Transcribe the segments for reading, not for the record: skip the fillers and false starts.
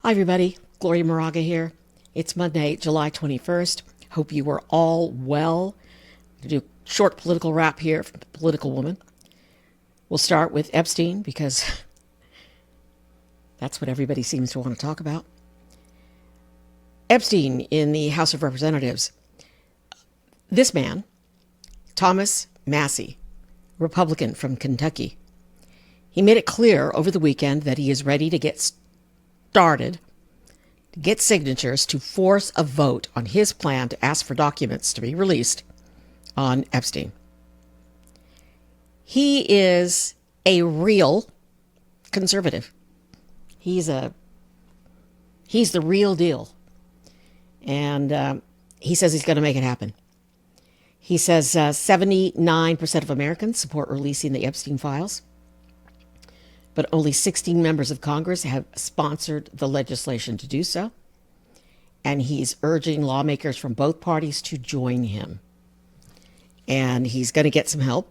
Hi, everybody. Gloria Moraga here. It's Monday, July 21st. Hope you are all well. I'm going to do a short political wrap here from the Political Woman. We'll start with Epstein because that's what everybody seems to want to talk about. Epstein in the House of Representatives. This man, Thomas Massey, Republican from Kentucky, he made it clear over the weekend that he is ready to get started, to get signatures to force a vote on his plan to ask for documents to be released on Epstein. He is a real conservative. He's the real deal. And he says he's going to make it happen. He says 79% of Americans support releasing the Epstein Files, but only 16 members of Congress have sponsored the legislation to do so. And he's urging lawmakers from both parties to join him. And he's going to get some help.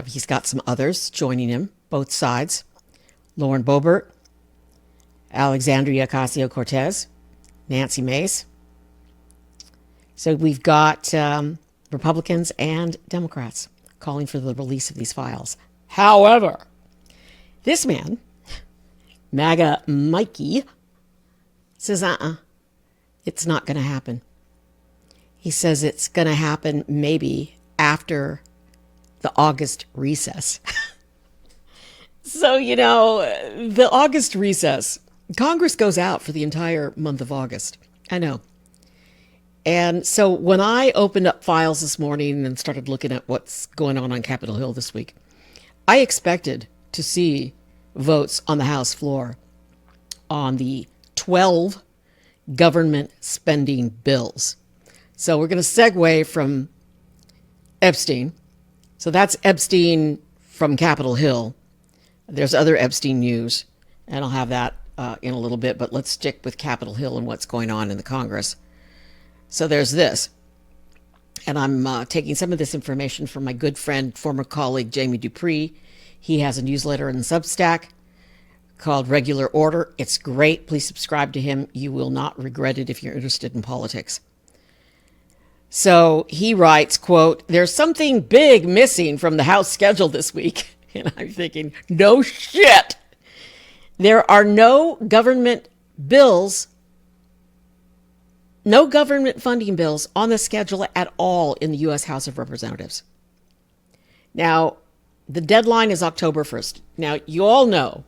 He's got some others joining him, both sides. Lauren Boebert, Alexandria Ocasio-Cortez, Nancy Mace. So we've got Republicans and Democrats calling for the release of these files. However, this man, MAGA Mikey, says, it's not going to happen. He says it's going to happen maybe after the August recess. So, the August recess, Congress goes out for the entire month of August. I know. And so when I opened up files this morning and started looking at what's going on Capitol Hill this week, I expected to see votes on the House floor on the 12 government spending bills. So we're going to segue from Epstein. So that's Epstein from Capitol Hill. There's other Epstein news, and I'll have that in a little bit, but let's stick with Capitol Hill and what's going on in the Congress. So there's this, and I'm taking some of this information from my good friend, former colleague, Jamie Dupree. He has a newsletter in Substack called Regular Order. It's great. Please subscribe to him. You will not regret it if you're interested in politics. So he writes, quote, "There's something big missing from the House schedule this week." And I'm thinking, no shit. There are no government bills, no government funding bills on the schedule at all in the U.S. House of Representatives. Now, the deadline is October 1st. Now, you all know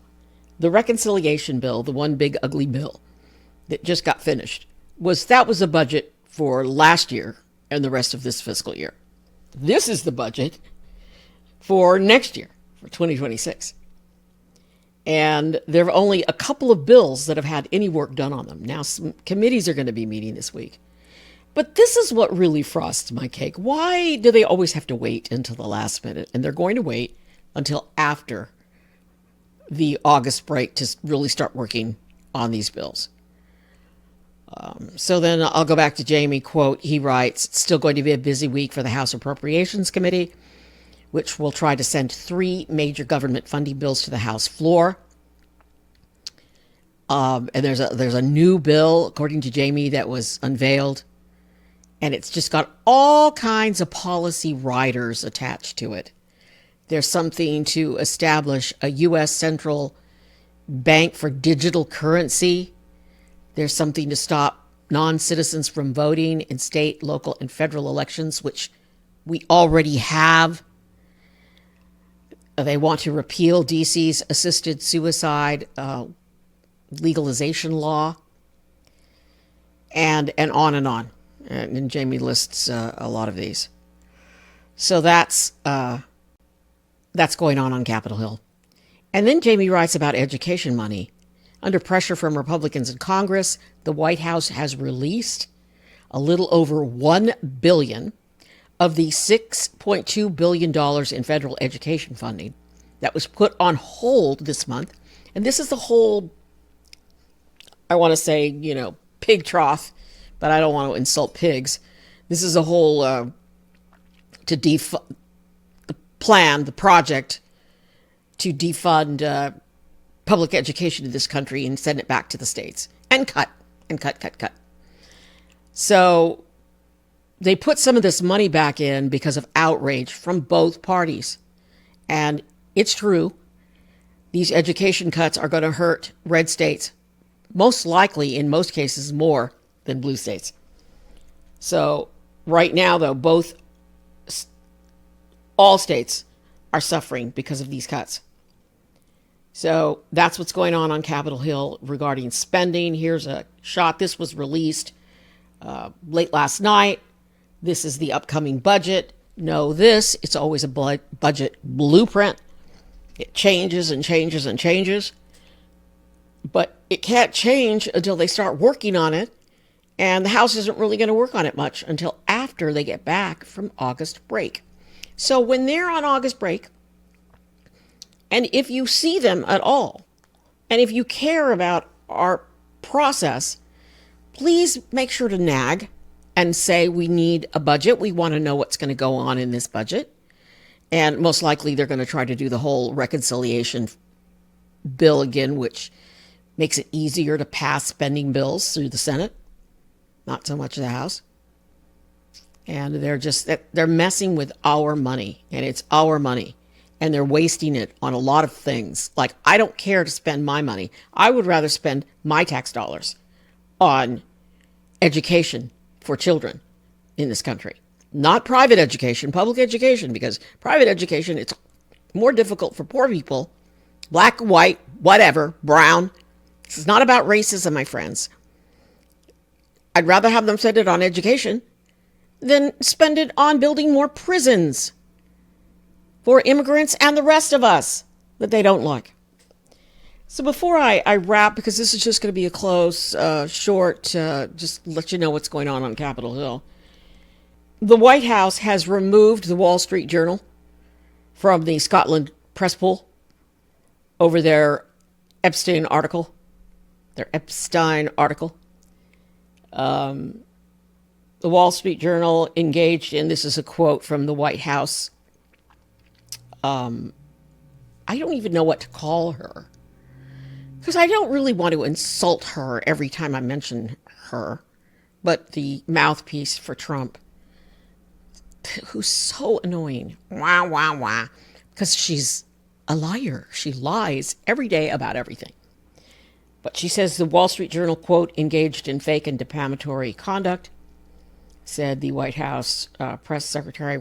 the reconciliation bill, the one big ugly bill that just got finished, was a budget for last year and the rest of this fiscal year. This is the budget for next year, for 2026. And there are only a couple of bills that have had any work done on them. Now, some committees are going to be meeting this week. But this is what really frosts my cake. Why do they always have to wait until the last minute? And they're going to wait until after the August break to really start working on these bills. So then I'll go back to Jamie, quote, he writes, "It's still going to be a busy week for the House Appropriations Committee, which will try to send 3 major government funding bills to the House floor." And there's a new bill, according to Jamie, that was unveiled. And it's just got all kinds of policy riders attached to it. There's something to establish a U.S. central bank for digital currency. There's something to stop non-citizens from voting in state, local, and federal elections, which we already have. They want to repeal D.C.'s assisted suicide legalization law, and on and on. And Jamie lists a lot of these. So that's going on Capitol Hill. And then Jamie writes about education money. Under pressure from Republicans in Congress, the White House has released a little over $1 billion of the $6.2 billion in federal education funding that was put on hold this month. And this is the whole, I want to say, pig trough, but I don't want to insult pigs. This is a whole the project to defund public education in this country and send it back to the states and cut and cut. So they put some of this money back in because of outrage from both parties. And it's true. These education cuts are going to hurt red states, most likely, in most cases, more than blue states. So right now, though, all states are suffering because of these cuts. So that's what's going on Capitol Hill regarding spending. Here's a shot. This was released late last night. This is the upcoming budget. Know this, it's always a budget blueprint. It changes and changes and changes. But it can't change until they start working on it. And the House isn't really going to work on it much until after they get back from August break. So when they're on August break, and if you see them at all, and if you care about our process, please make sure to nag and say we need a budget. We want to know what's going to go on in this budget. And most likely they're going to try to do the whole reconciliation bill again, which makes it easier to pass spending bills through the Senate, not so much the House. And they're messing with our money, and it's our money. And they're wasting it on a lot of things. Like, I don't care to spend my money. I would rather spend my tax dollars on education for children in this country. Not private education, public education, because private education, it's more difficult for poor people, black, white, whatever, brown. This is not about racism, my friends. I'd rather have them spend it on education than spend it on building more prisons for immigrants and the rest of us that they don't like. So before I wrap, because this is just going to be a close, short, just let you know what's going on Capitol Hill. The White House has removed the Wall Street Journal from the Scotland press pool over their Epstein article. The Wall Street Journal engaged in, this is a quote from the White House. I don't even know what to call her, because I don't really want to insult her every time I mention her, but the mouthpiece for Trump, who's so annoying, because she's a liar. She lies every day about everything. But she says the Wall Street Journal, quote, engaged in fake and defamatory conduct, said the White House press secretary,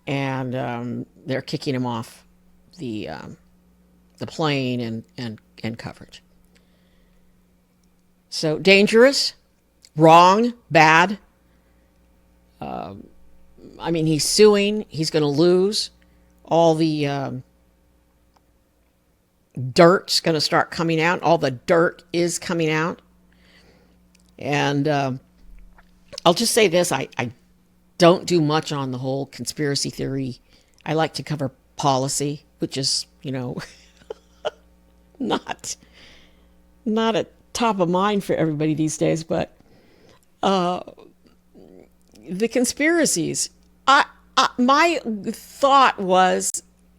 and they're kicking him off the plane and coverage. So dangerous, wrong, bad. I mean, he's suing. He's going to lose. All the dirt's going to start coming out. All the dirt is coming out. And I'll just say this. I don't do much on the whole conspiracy theory. I like to cover policy, which is, not at top of mind for everybody these days. But the conspiracies, my thought was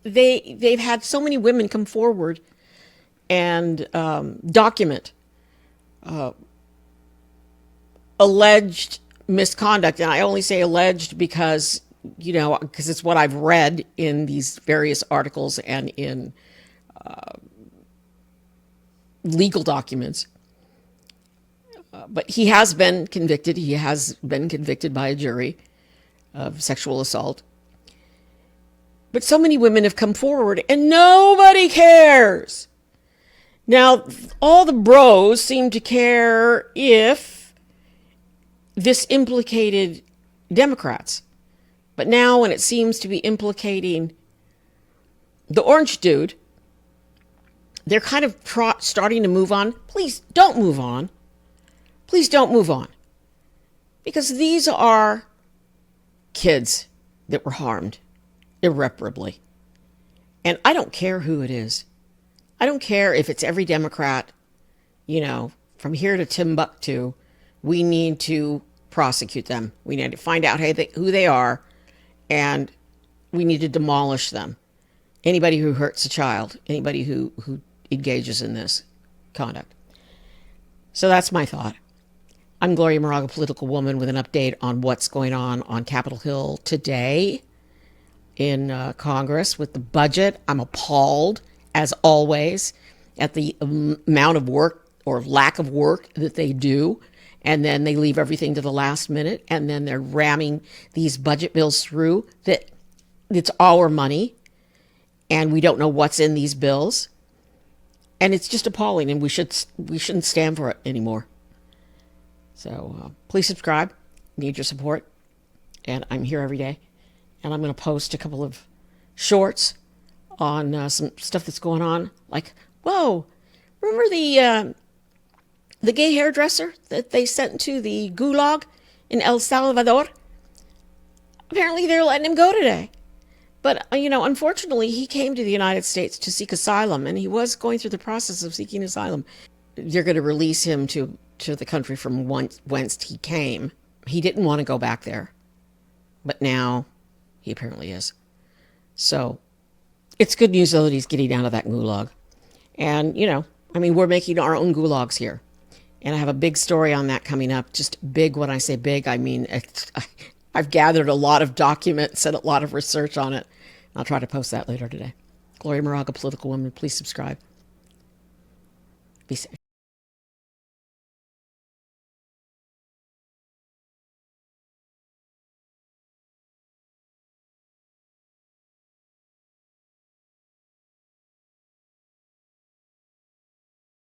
they've had so many women come forward and document alleged misconduct. And I only say alleged because it's what I've read in these various articles and in legal documents. But he has been convicted. He has been convicted by a jury of sexual assault. But so many women have come forward and nobody cares. Now, all the bros seem to care if this implicated Democrats. But now when it seems to be implicating the orange dude, they're kind of starting to move on. Please don't move on. Please don't move on. Because these are kids that were harmed irreparably. And I don't care who it is. I don't care if it's every Democrat, from here to Timbuktu. We need to prosecute them. We need to find out who they are, and we need to demolish them. anybody who hurts a child, anybody who engages in this conduct. So that's my thought. I'm Gloria Moraga, political woman, with an update on what's going on Capitol Hill today in Congress with the budget. I'm appalled, as always, at the amount of work or lack of work that they do. And then they leave everything to the last minute. And then they're ramming these budget bills through that it's our money. And we don't know what's in these bills. And it's just appalling. And we shouldn't stand for it anymore. So please subscribe. Need your support. And I'm here every day. And I'm going to post a couple of shorts on some stuff that's going on. Like, whoa, remember the gay hairdresser that they sent to the gulag in El Salvador? Apparently they're letting him go today. But, unfortunately, he came to the United States to seek asylum, and he was going through the process of seeking asylum. They're going to release him to the country from whence he came. He didn't want to go back there. But now he apparently is. So it's good news, though, that he's getting out of that gulag. And, we're making our own gulags here. And I have a big story on that coming up. Just big. When I say big, I mean, I've gathered a lot of documents and a lot of research on it. I'll try to post that later today. Gloria Moraga, political woman. Please subscribe. Be safe.